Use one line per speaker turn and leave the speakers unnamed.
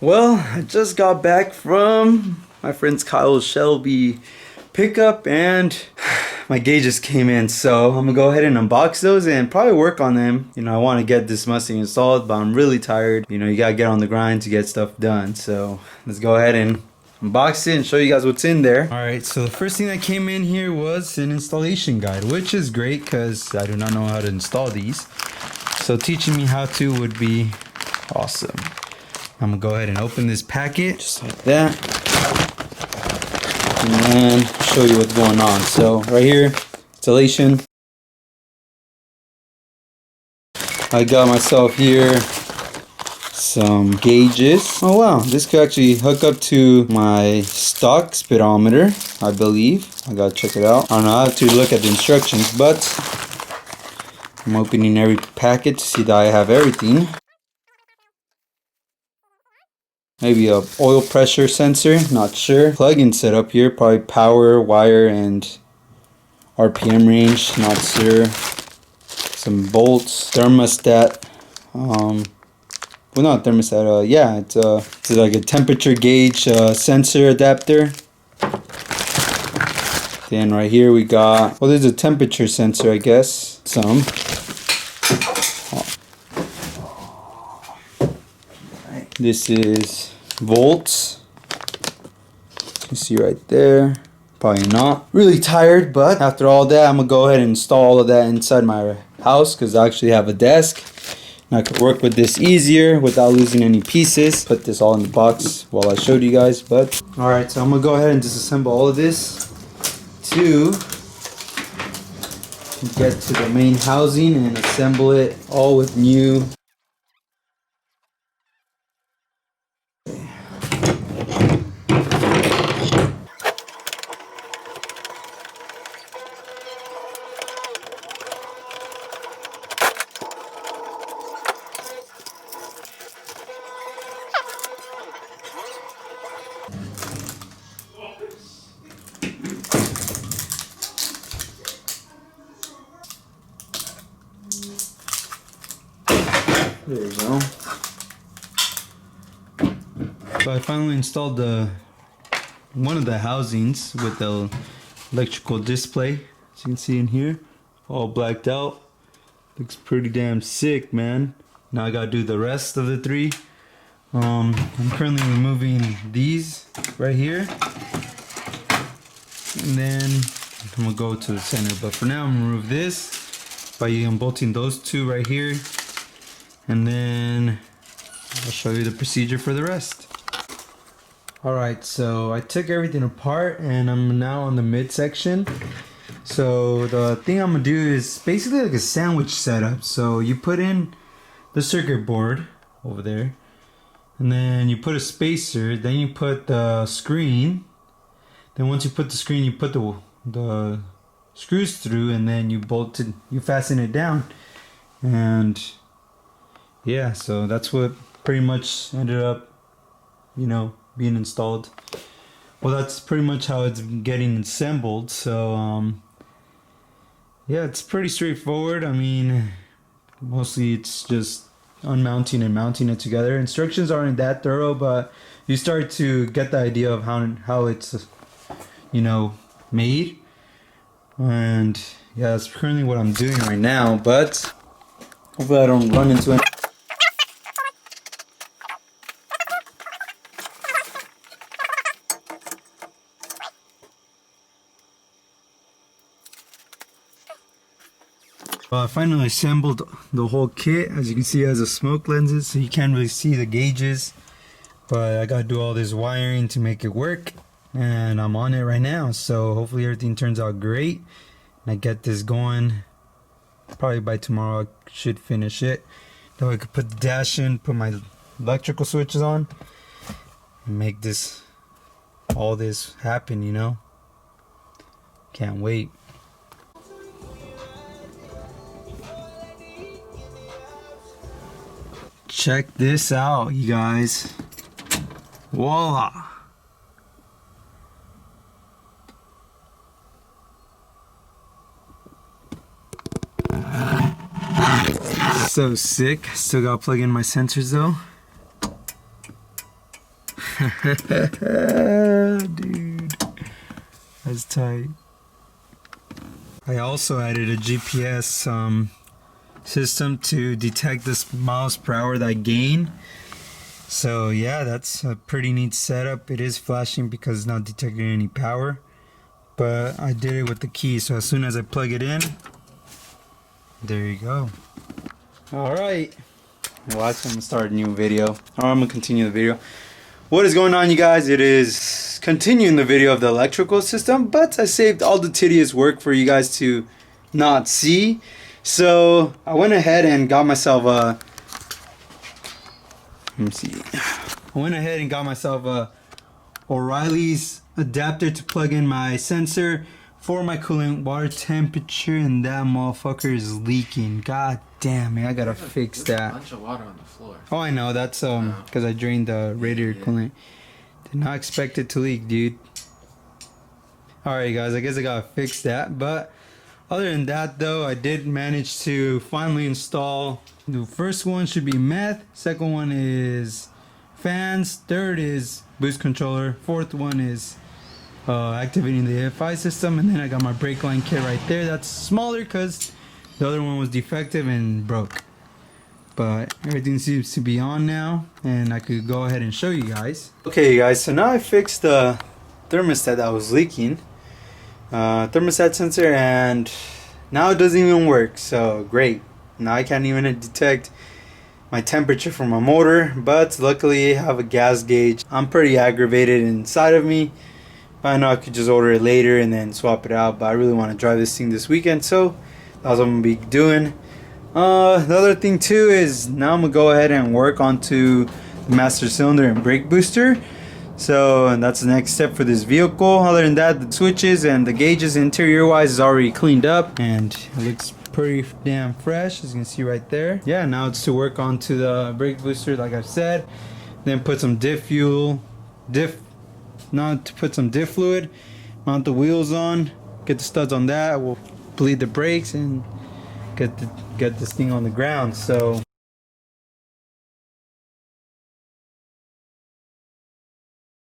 Well, I just got back from my friend's Kyle Shelby pickup and my gauges came in, so I'm gonna go ahead and unbox those and probably work on them. I want to get this Mustang installed, but I'm really tired. You gotta get on the grind to get stuff done, so let's go ahead and unbox it and show you guys what's in there. Alright, so the first thing that came in here was an installation guide, which is great because I do not know how to install these, so teaching me how to would be awesome. I'm gonna go ahead and open this packet just like that and then show you what's going on. So right here, installation. I got myself here some gauges. Oh wow, this could actually hook up to my stock speedometer, I believe. I gotta check it out. I don't know, I have to look at the instructions, but I'm opening every packet to see that I have everything. Maybe a oil pressure sensor, not sure. Plug-in setup here, probably power, wire, and RPM range, not sure. Some bolts, thermostat. Well, not thermostat. Yeah, it's like a temperature gauge sensor adapter. Then right here we got, well, there's a temperature sensor, I guess. Some. This is volts. You see right there. Probably not. Really tired, but after all that, I'm gonna go ahead and install all of that inside my house because I actually have a desk. And I could work with this easier without losing any pieces. Put this all in the box while I showed you guys. But alright, so I'm gonna go ahead and disassemble all of this to get to the main housing and assemble it all with new. There you go. So I finally installed one of the housings with the electrical display. As you can see in here, all blacked out. Looks pretty damn sick, man. Now I gotta do the rest of the three. I'm currently removing these right here, and then I'm gonna go to the center. But for now, I'm gonna remove this by unbolting those two right here. And then I'll show you the procedure for the rest. Alright, so I took everything apart and I'm now on the midsection. So the thing I'm gonna do is basically like a sandwich setup. So you put in the circuit board over there, and then you put a spacer, then you put the screen. Then once you put the screen, you put the screws through, and then you fasten it down. And yeah, so that's what pretty much ended up, being installed. Well, that's pretty much how it's getting assembled. So yeah, it's pretty straightforward. I mean, mostly it's just unmounting and mounting it together. Instructions aren't that thorough, but you start to get the idea of how it's made. And yeah, that's currently what I'm doing right now, but hopefully I don't run into it. Well, I finally assembled the whole kit. As you can see, it has a smoke lenses, so you can't really see the gauges. But I gotta do all this wiring to make it work, and I'm on it right now. So hopefully everything turns out great, and I get this going. Probably by tomorrow I should finish it. Then I could put the dash in, put my electrical switches on, and make all this happen. Can't wait. Check this out, you guys. Voila. So sick. Still gotta plug in my sensors though. Dude, that's tight. I also added a GPS system to detect this miles per hour that I gain. So yeah, that's a pretty neat setup. It is flashing because it's not detecting any power, but I did it with the key. So as soon as I plug it in, there you go. All right, watch. I'm gonna start a new video, or I'm gonna continue the video. What is going on, you guys? It is continuing the video of the electrical system, but I saved all the tedious work for you guys to not see. So I went ahead and got myself a, let me see. I went ahead and got myself a O'Reilly's adapter to plug in my sensor for my coolant water temperature, and that motherfucker is leaking. God damn it, I gotta fix that.
A bunch of water on the floor.
Oh, I know. That's because I drained the radiator coolant. Did not expect it to leak, dude. Alright, guys, I guess I gotta fix that. But other than that, though, I did manage to finally install. The first one should be meth. Second one is fans. Third is boost controller. Fourth one is activating the AFI system. And then I got my brake line kit right there. That's smaller because the other one was defective and broke. But everything seems to be on now, and I could go ahead and show you guys. Okay, guys, so now I fixed the thermostat that was leaking. Thermostat sensor, and now it doesn't even work. So great. Now I can't even detect my temperature from my motor, but luckily I have a gas gauge. I'm pretty aggravated inside of me. I know I could just order it later and then swap it out, but I really want to drive this thing this weekend, so that's what I'm gonna be doing. The other thing too is now I'm gonna go ahead and work onto the master cylinder and brake booster. So, and that's the next step for this vehicle. Other than that, the switches and the gauges interior wise is already cleaned up, and it looks pretty damn fresh, as you can see right there. Yeah, now it's to work onto the brake booster, like I said. Then put some diff fluid, mount the wheels on, get the studs on that. We'll bleed the brakes and get this thing on the ground. So